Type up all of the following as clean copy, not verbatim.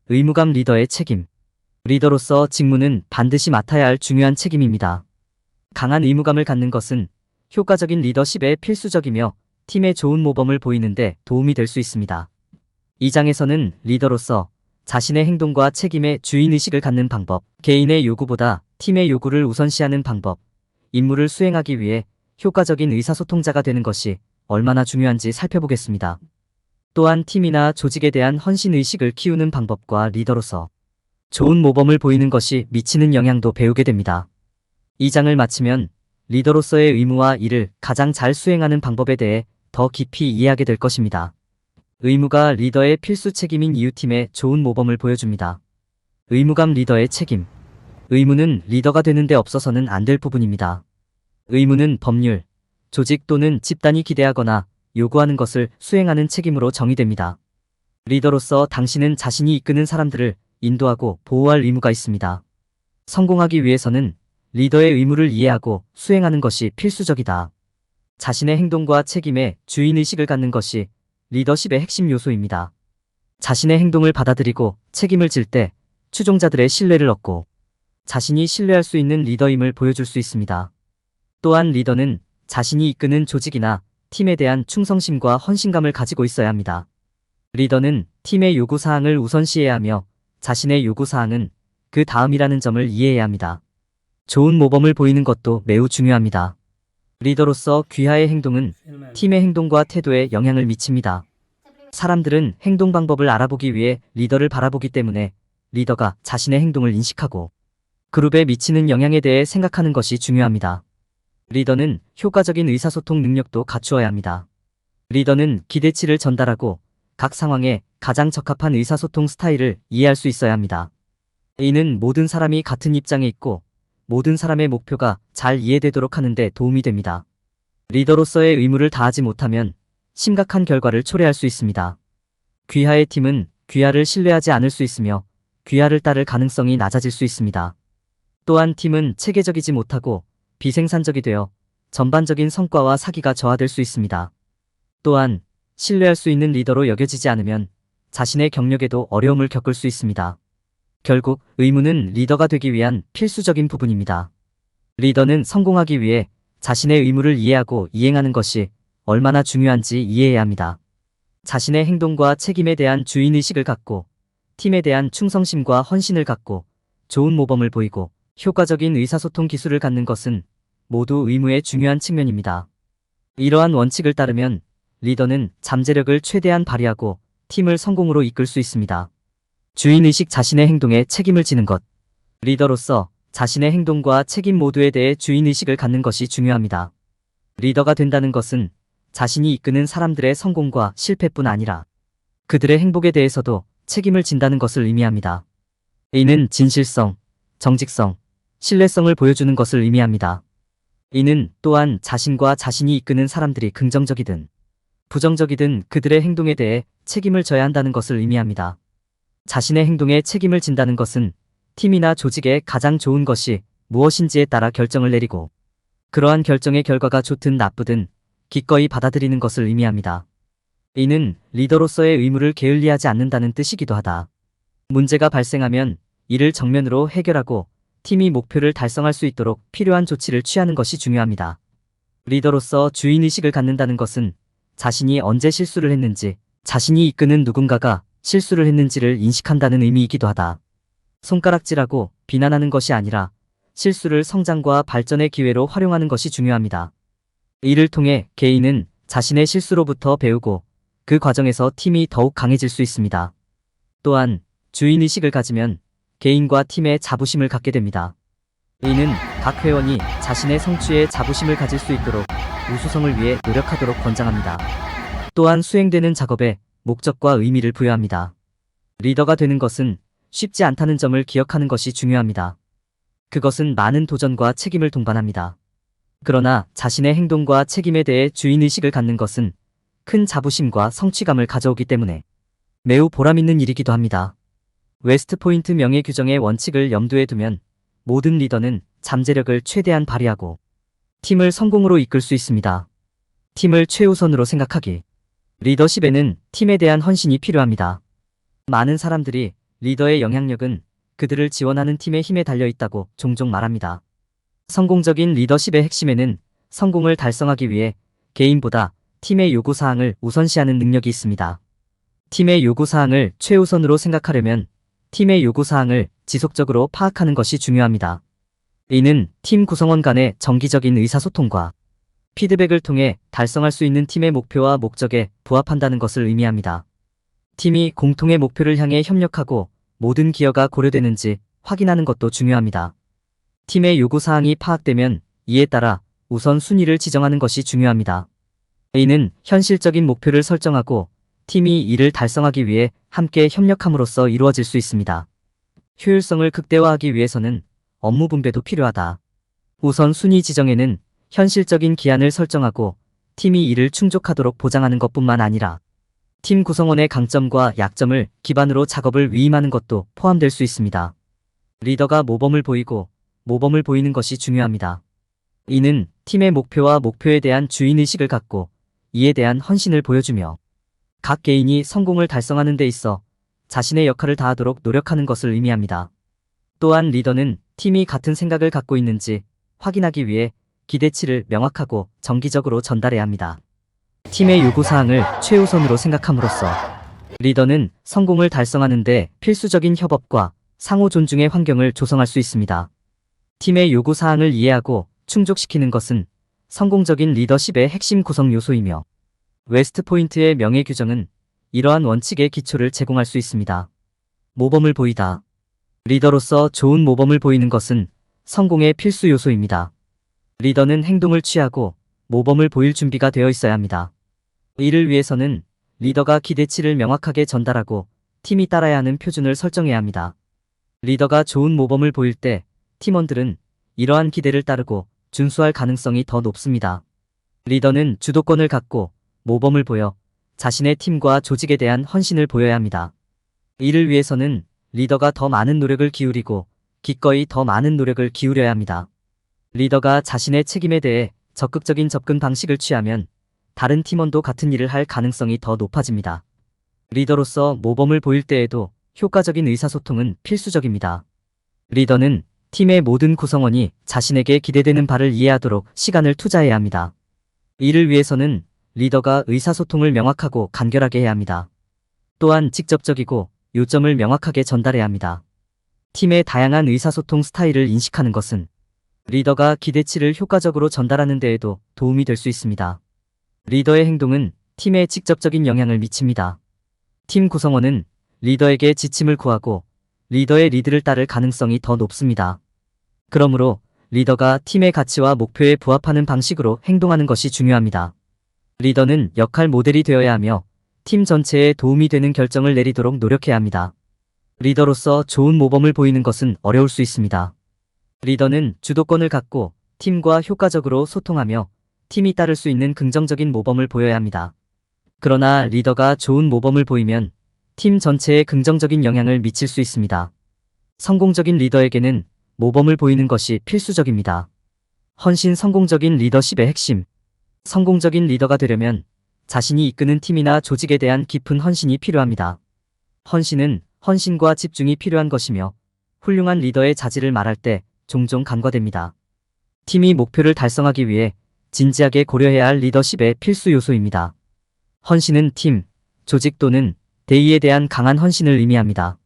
의무감 리더의 책임. 리더로서 직무는 반드시 맡아야 할 중요한 책임입니다. 강한 의무감을 갖는 것은 효과적인 리더십에 필수적이며 팀의 좋은 모범을 보이는데 도움이 될 수 있습니다. 이 장에서는 리더로서 자신의 행동과 책임에 주인의식을 갖는 방법, 개인의 요구보다 팀의 요구를 우선시하는 방법, 임무를 수행하기 위해 효과적인 의사소통자가 되는 것이 얼마나 중요한지 살펴보겠습니다. 또한 팀이나 조직에 대한 헌신의식을 키우는 방법과 리더로서 좋은 모범을 보이는 것이 미치는 영향도 배우게 됩니다. 이 장을 마치면 리더로서의 의무와 일을 가장 잘 수행하는 방법에 대해 더 깊이 이해하게 될 것입니다. 의무가 리더의 필수 책임인 이유 팀의 좋은 모범을 보여줍니다. 의무감 리더의 책임. 의무는 리더가 되는데 없어서는 안 될 부분입니다. 의무는 법률, 조직 또는 집단이 기대하거나 요구하는 것을 수행하는 책임으로 정의됩니다. 리더로서 당신은 자신이 이끄는 사람들을 인도하고 보호할 의무가 있습니다. 성공하기 위해서는 리더의 의무를 이해하고 수행하는 것이 필수적이다. 자신의 행동과 책임에 주인의식을 갖는 것이 리더십의 핵심 요소입니다. 자신의 행동을 받아들이고 책임을 질 때 추종자들의 신뢰를 얻고 자신이 신뢰할 수 있는 리더임을 보여줄 수 있습니다. 또한 리더는 자신이 이끄는 조직이나 팀에 대한 충성심과 헌신감을 가지고 있어야 합니다. 리더는 팀의 요구사항을 우선시해야 하며 자신의 요구사항은 그 다음이라는 점을 이해해야 합니다. 좋은 모범을 보이는 것도 매우 중요합니다. 리더로서 귀하의 행동은 팀의 행동과 태도에 영향을 미칩니다. 사람들은 행동 방법을 알아보기 위해 리더를 바라보기 때문에 리더가 자신의 행동을 인식하고 그룹에 미치는 영향에 대해 생각하는 것이 중요합니다. 리더는 효과적인 의사소통 능력도 갖추어야 합니다. 리더는 기대치를 전달하고 각 상황에 가장 적합한 의사소통 스타일을 이해할 수 있어야 합니다. 이는 모든 사람이 같은 입장에 있고 모든 사람의 목표가 잘 이해되도록 하는 데 도움이 됩니다. 리더로서의 의무를 다하지 못하면 심각한 결과를 초래할 수 있습니다. 귀하의 팀은 귀하를 신뢰하지 않을 수 있으며 귀하를 따를 가능성이 낮아질 수 있습니다. 또한 팀은 체계적이지 못하고 비생산적이 되어 전반적인 성과와 사기가 저하될 수 있습니다. 또한 신뢰할 수 있는 리더로 여겨지지 않으면 자신의 경력에도 어려움을 겪을 수 있습니다. 결국 의무는 리더가 되기 위한 필수적인 부분입니다. 리더는 성공하기 위해 자신의 의무를 이해하고 이행하는 것이 얼마나 중요한지 이해해야 합니다. 자신의 행동과 책임에 대한 주인의식을 갖고 팀에 대한 충성심과 헌신을 갖고 좋은 모범을 보이고 효과적인 의사소통 기술을 갖는 것은 모두 의무의 중요한 측면입니다. 이러한 원칙을 따르면 리더는 잠재력을 최대한 발휘하고 팀을 성공으로 이끌 수 있습니다. 주인의식 자신의 행동에 책임을 지는 것. 리더로서 자신의 행동과 책임 모두에 대해 주인의식을 갖는 것이 중요합니다. 리더가 된다는 것은 자신이 이끄는 사람들의 성공과 실패뿐 아니라 그들의 행복에 대해서도 책임을 진다는 것을 의미합니다. 이는 진실성, 정직성, 신뢰성을 보여주는 것을 의미합니다. 이는 또한 자신과 자신이 이끄는 사람들이 긍정적이든 부정적이든 그들의 행동에 대해 책임을 져야 한다는 것을 의미합니다. 자신의 행동에 책임을 진다는 것은 팀이나 조직에 가장 좋은 것이 무엇인지에 따라 결정을 내리고 그러한 결정의 결과가 좋든 나쁘든 기꺼이 받아들이는 것을 의미합니다. 이는 리더로서의 의무를 게을리하지 않는다는 뜻이기도 하다. 문제가 발생하면 이를 정면으로 해결하고 팀이 목표를 달성할 수 있도록 필요한 조치를 취하는 것이 중요합니다. 리더로서 주인의식을 갖는다는 것은 자신이 언제 실수를 했는지, 자신이 이끄는 누군가가 실수를 했는지를 인식한다는 의미이기도 하다. 손가락질하고 비난하는 것이 아니라 실수를 성장과 발전의 기회로 활용하는 것이 중요합니다. 이를 통해 개인은 자신의 실수로부터 배우고 그 과정에서 팀이 더욱 강해질 수 있습니다. 또한 주인의식을 가지면 개인과 팀의 자부심을 갖게 됩니다. 이는 각 회원이 자신의 성취에 자부심을 가질 수 있도록 우수성을 위해 노력하도록 권장합니다. 또한 수행되는 작업에 목적과 의미를 부여합니다. 리더가 되는 것은 쉽지 않다는 점을 기억하는 것이 중요합니다. 그것은 많은 도전과 책임을 동반합니다. 그러나 자신의 행동과 책임에 대해 주인의식을 갖는 것은 큰 자부심과 성취감을 가져오기 때문에 매우 보람있는 일이기도 합니다. 웨스트포인트 명예 규정의 원칙을 염두에 두면 모든 리더는 잠재력을 최대한 발휘하고 팀을 성공으로 이끌 수 있습니다. 팀을 최우선으로 생각하기. 리더십에는 팀에 대한 헌신이 필요합니다. 많은 사람들이 리더의 영향력은 그들을 지원하는 팀의 힘에 달려 있다고 종종 말합니다. 성공적인 리더십의 핵심에는 성공을 달성하기 위해 개인보다 팀의 요구사항을 우선시하는 능력이 있습니다. 팀의 요구사항을 최우선으로 생각하려면 팀의 요구사항을 지속적으로 파악하는 것이 중요합니다. 이는 팀 구성원 간의 정기적인 의사소통과 피드백을 통해 달성할 수 있는 팀의 목표와 목적에 부합한다는 것을 의미합니다. 팀이 공통의 목표를 향해 협력하고 모든 기여가 고려되는지 확인하는 것도 중요합니다. 팀의 요구사항이 파악되면 이에 따라 우선 순위를 지정하는 것이 중요합니다. 이는 현실적인 목표를 설정하고 팀이 이를 달성하기 위해 함께 협력함으로써 이루어질 수 있습니다. 효율성을 극대화하기 위해서는 업무 분배도 필요하다. 우선 순위 지정에는 현실적인 기한을 설정하고 팀이 이를 충족하도록 보장하는 것뿐만 아니라 팀 구성원의 강점과 약점을 기반으로 작업을 위임하는 것도 포함될 수 있습니다. 리더가 모범을 보이고 모범을 보이는 것이 중요합니다. 이는 팀의 목표와 목표에 대한 주인의식을 갖고 이에 대한 헌신을 보여주며 각 개인이 성공을 달성하는 데 있어 자신의 역할을 다하도록 노력하는 것을 의미합니다. 또한 리더는 팀이 같은 생각을 갖고 있는지 확인하기 위해 기대치를 명확하고 정기적으로 전달해야 합니다. 팀의 요구사항을 최우선으로 생각함으로써 리더는 성공을 달성하는 데 필수적인 협업과 상호 존중의 환경을 조성할 수 있습니다. 팀의 요구사항을 이해하고 충족시키는 것은 성공적인 리더십의 핵심 구성 요소이며 웨스트포인트의 명예 규정은 이러한 원칙의 기초를 제공할 수 있습니다. 모범을 보이다. 리더로서 좋은 모범을 보이는 것은 성공의 필수 요소입니다. 리더는 행동을 취하고 모범을 보일 준비가 되어 있어야 합니다. 이를 위해서는 리더가 기대치를 명확하게 전달하고 팀이 따라야 하는 표준을 설정해야 합니다. 리더가 좋은 모범을 보일 때 팀원들은 이러한 기대를 따르고 준수할 가능성이 더 높습니다. 리더는 주도권을 갖고 모범을 보여 자신의 팀과 조직에 대한 헌신을 보여야 합니다. 이를 위해서는 리더가 더 많은 노력을 기울이고 기꺼이 더 많은 노력을 기울여야 합니다. 리더가 자신의 책임에 대해 적극적인 접근 방식을 취하면 다른 팀원도 같은 일을 할 가능성이 더 높아집니다. 리더로서 모범을 보일 때에도 효과적인 의사소통은 필수적입니다. 리더는 팀의 모든 구성원이 자신에게 기대되는 바를 이해하도록 시간을 투자해야 합니다. 이를 위해서는 리더가 의사소통을 명확하고 간결하게 해야 합니다. 또한 직접적이고 요점을 명확하게 전달해야 합니다. 팀의 다양한 의사소통 스타일을 인식하는 것은 리더가 기대치를 효과적으로 전달하는 데에도 도움이 될 수 있습니다. 리더의 행동은 팀에 직접적인 영향을 미칩니다. 팀 구성원은 리더에게 지침을 구하고 리더의 리드를 따를 가능성이 더 높습니다. 그러므로 리더가 팀의 가치와 목표에 부합하는 방식으로 행동하는 것이 중요합니다. 리더는 역할 모델이 되어야 하며 팀 전체에 도움이 되는 결정을 내리도록 노력해야 합니다. 리더로서 좋은 모범을 보이는 것은 어려울 수 있습니다. 리더는 주도권을 갖고 팀과 효과적으로 소통하며 팀이 따를 수 있는 긍정적인 모범을 보여야 합니다. 그러나 리더가 좋은 모범을 보이면 팀 전체에 긍정적인 영향을 미칠 수 있습니다. 성공적인 리더에게는 모범을 보이는 것이 필수적입니다. 헌신 성공적인 리더십의 핵심. 성공적인 리더가 되려면 자신이 이끄는 팀이나 조직에 대한 깊은 헌신이 필요합니다. 헌신은 헌신과 집중이 필요한 것이며 훌륭한 리더의 자질을 말할 때 종종 간과됩니다. 팀이 목표를 달성하기 위해 진지하게 고려해야 할 리더십의 필수 요소입니다. 헌신은 팀, 조직 또는 대의에 대한 강한 헌신을 의미합니다.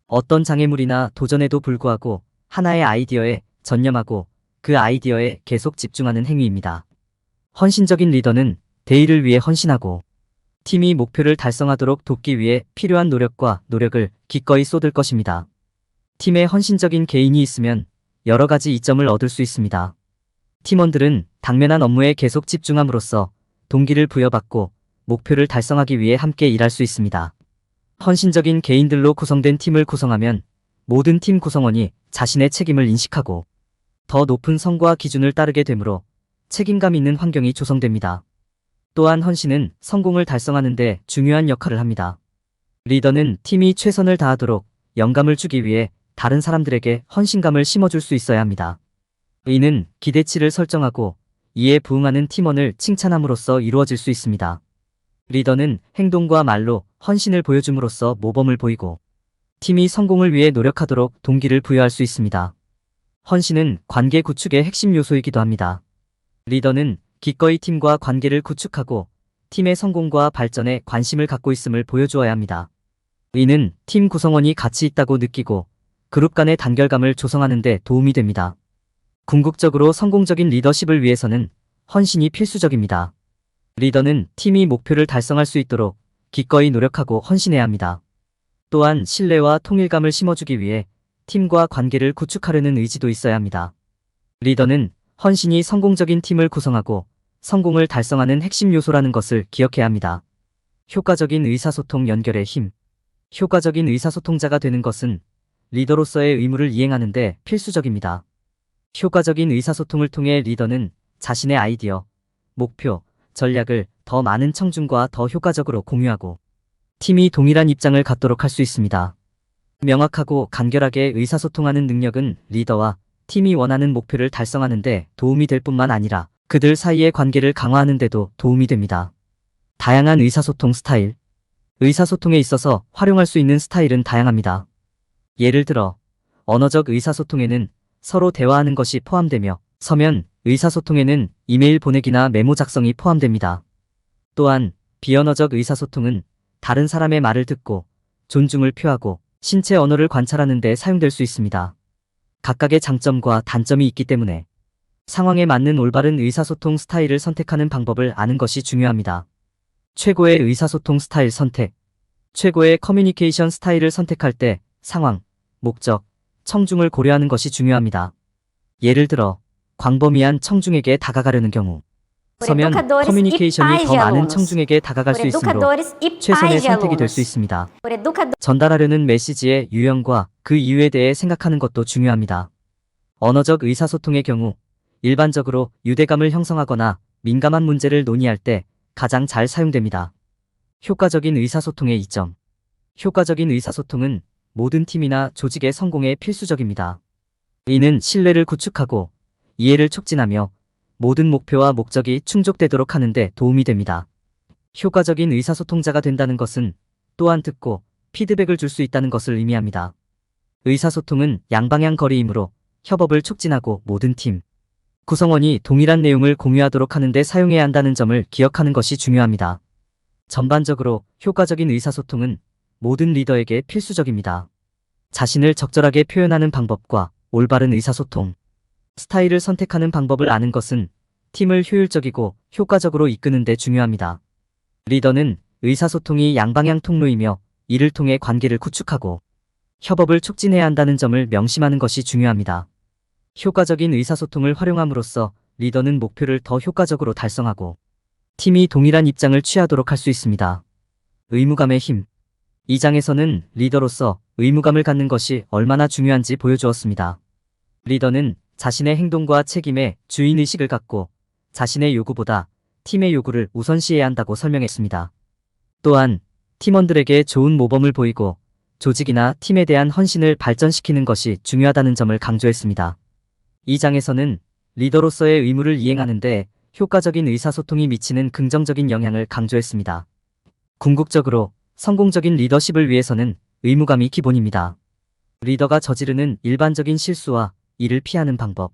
어떤 장애물이나 도전에도 불구하고 하나의 아이디어에 전념하고 그 아이디어에 계속 집중하는 행위입니다. 헌신적인 리더는 대의를 위해 헌신하고 팀이 목표를 달성하도록 돕기 위해 필요한 노력을 기꺼이 쏟을 것입니다. 팀에 헌신적인 개인이 있으면 여러 가지 이점을 얻을 수 있습니다. 팀원들은 당면한 업무에 계속 집중함으로써 동기를 부여받고 목표를 달성하기 위해 함께 일할 수 있습니다. 헌신적인 개인들로 구성된 팀을 구성하면 모든 팀 구성원이 자신의 책임을 인식하고 더 높은 성과 기준을 따르게 되므로 책임감 있는 환경이 조성됩니다. 또한 헌신은 성공을 달성하는 데 중요한 역할을 합니다. 리더는 팀이 최선을 다하도록 영감을 주기 위해 다른 사람들에게 헌신감을 심어줄 수 있어야 합니다. 이는 기대치를 설정하고 이에 부응하는 팀원을 칭찬함으로써 이루어질 수 있습니다. 리더는 행동과 말로 헌신을 보여줌으로써 모범을 보이고 팀이 성공을 위해 노력하도록 동기를 부여할 수 있습니다. 헌신은 관계 구축의 핵심 요소이기도 합니다. 리더는 기꺼이 팀과 관계를 구축하고 팀의 성공과 발전에 관심을 갖고 있음을 보여주어야 합니다. 이는 팀 구성원이 가치 있다고 느끼고 그룹 간의 단결감을 조성하는 데 도움이 됩니다. 궁극적으로 성공적인 리더십을 위해서는 헌신이 필수적입니다. 리더는 팀이 목표를 달성할 수 있도록 기꺼이 노력하고 헌신해야 합니다. 또한 신뢰와 통일감을 심어주기 위해 팀과 관계를 구축하려는 의지도 있어야 합니다. 리더는 헌신이 성공적인 팀을 구성하고 성공을 달성하는 핵심 요소라는 것을 기억해야 합니다. 효과적인 의사소통 연결의 힘. 효과적인 의사소통자가 되는 것은 리더로서의 의무를 이행하는 데 필수적입니다. 효과적인 의사소통을 통해 리더는 자신의 아이디어, 목표, 전략을 더 많은 청중과 더 효과적으로 공유하고 팀이 동일한 입장을 갖도록 할 수 있습니다. 명확하고 간결하게 의사소통하는 능력은 리더와 팀이 원하는 목표를 달성하는 데 도움이 될 뿐만 아니라 그들 사이의 관계를 강화하는 데도 도움이 됩니다. 다양한 의사소통 스타일. 의사소통에 있어서 활용할 수 있는 스타일은 다양합니다. 예를 들어 언어적 의사소통에는 서로 대화하는 것이 포함되며 서면 의사소통에는 이메일 보내기나 메모 작성이 포함됩니다. 또한 비언어적 의사소통은 다른 사람의 말을 듣고 존중을 표하고 신체 언어를 관찰하는 데 사용될 수 있습니다. 각각의 장점과 단점이 있기 때문에 상황에 맞는 올바른 의사소통 스타일을 선택하는 방법을 아는 것이 중요합니다. 최고의 의사소통 스타일 선택. 최고의 커뮤니케이션 스타일을 선택할 때 상황, 목적, 청중을 고려하는 것이 중요합니다. 예를 들어 광범위한 청중에게 다가가려는 경우 서면 커뮤니케이션이 더 많은 청중에게 다가갈 수 있으므로 최선의 선택이 될 수 있습니다. 전달하려는 메시지의 유형과 그 이유에 대해 생각하는 것도 중요합니다. 언어적 의사소통의 경우 일반적으로 유대감을 형성하거나 민감한 문제를 논의할 때 가장 잘 사용됩니다. 효과적인 의사소통의 이점. 효과적인 의사소통은 모든 팀이나 조직의 성공에 필수적입니다. 이는 신뢰를 구축하고 이해를 촉진하며 모든 목표와 목적이 충족되도록 하는 데 도움이 됩니다. 효과적인 의사소통자가 된다는 것은 또한 듣고 피드백을 줄 수 있다는 것을 의미합니다. 의사소통은 양방향 거리이므로 협업을 촉진하고 모든 팀 구성원이 동일한 내용을 공유하도록 하는 데 사용해야 한다는 점을 기억하는 것이 중요합니다. 전반적으로 효과적인 의사소통은 모든 리더에게 필수적입니다. 자신을 적절하게 표현하는 방법과 올바른 의사소통 스타일을 선택하는 방법을 아는 것은 팀을 효율적이고 효과적으로 이끄는 데 중요합니다. 리더는 의사소통이 양방향 통로이며 이를 통해 관계를 구축하고 협업을 촉진해야 한다는 점을 명심하는 것이 중요합니다. 효과적인 의사소통을 활용함으로써 리더는 목표를 더 효과적으로 달성하고 팀이 동일한 입장을 취하도록 할 수 있습니다. 의무감의 힘. 이 장에서는 리더로서 의무감을 갖는 것이 얼마나 중요한지 보여주었습니다. 리더는 자신의 행동과 책임에 주인의식을 갖고 자신의 요구보다 팀의 요구를 우선시해야 한다고 설명했습니다. 또한 팀원들에게 좋은 모범을 보이고 조직이나 팀에 대한 헌신을 발전시키는 것이 중요하다는 점을 강조했습니다. 이 장에서는 리더로서의 의무를 이행하는데 효과적인 의사소통이 미치는 긍정적인 영향을 강조했습니다. 궁극적으로 성공적인 리더십을 위해서는 의무감이 기본입니다. 리더가 저지르는 일반적인 실수와 이를 피하는 방법.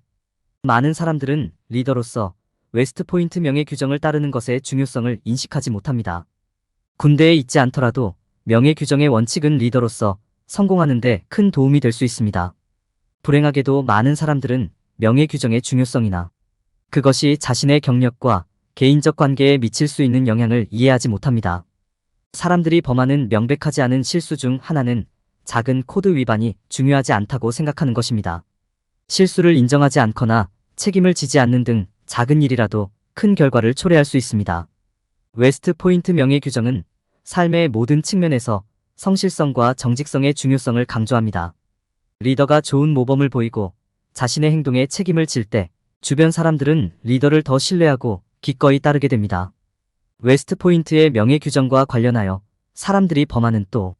많은 사람들은 리더로서 웨스트포인트 명예 규정을 따르는 것의 중요성을 인식하지 못합니다. 군대에 있지 않더라도 명예 규정의 원칙은 리더로서 성공하는 데 큰 도움이 될 수 있습니다. 불행하게도 많은 사람들은 명예 규정의 중요성이나 그것이 자신의 경력과 개인적 관계에 미칠 수 있는 영향을 이해하지 못합니다. 사람들이 범하는 명백하지 않은 실수 중 하나는 작은 코드 위반이 중요하지 않다고 생각하는 것입니다. 실수를 인정하지 않거나 책임을 지지 않는 등 작은 일이라도 큰 결과를 초래할 수 있습니다. 웨스트 포인트 명예 규정은 삶의 모든 측면에서 성실성과 정직성의 중요성을 강조합니다. 리더가 좋은 모범을 보이고 자신의 행동에 책임을 질 때 주변 사람들은 리더를 더 신뢰하고 기꺼이 따르게 됩니다. 웨스트 포인트의 명예 규정과 관련하여 사람들이 범하는 또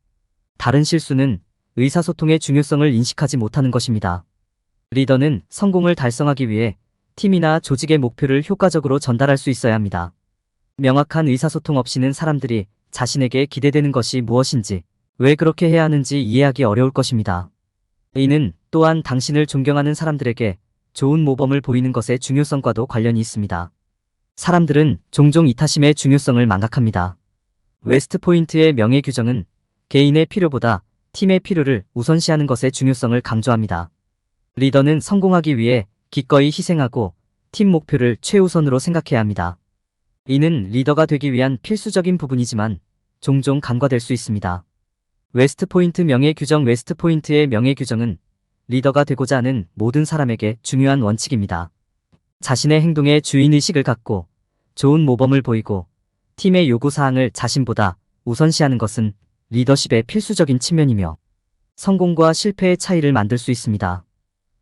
다른 실수는 의사소통의 중요성을 인식하지 못하는 것입니다. 리더는 성공을 달성하기 위해 팀이나 조직의 목표를 효과적으로 전달할 수 있어야 합니다. 명확한 의사소통 없이는 사람들이 자신에게 기대되는 것이 무엇인지 왜 그렇게 해야 하는지 이해하기 어려울 것입니다. 이는 또한 당신을 존경하는 사람들에게 좋은 모범을 보이는 것의 중요성과도 관련이 있습니다. 사람들은 종종 이타심의 중요성을 망각합니다. 웨스트포인트의 명예 규정은 개인의 필요보다 팀의 필요를 우선시하는 것의 중요성을 강조합니다. 리더는 성공하기 위해 기꺼이 희생하고 팀 목표를 최우선으로 생각해야 합니다. 이는 리더가 되기 위한 필수적인 부분이지만 종종 간과될 수 있습니다. 웨스트포인트 명예 규정. 웨스트포인트의 명예 규정은 리더가 되고자 하는 모든 사람에게 중요한 원칙입니다. 자신의 행동에 주인의식을 갖고 좋은 모범을 보이고 팀의 요구사항을 자신보다 우선시하는 것은 리더십의 필수적인 측면이며 성공과 실패의 차이를 만들 수 있습니다.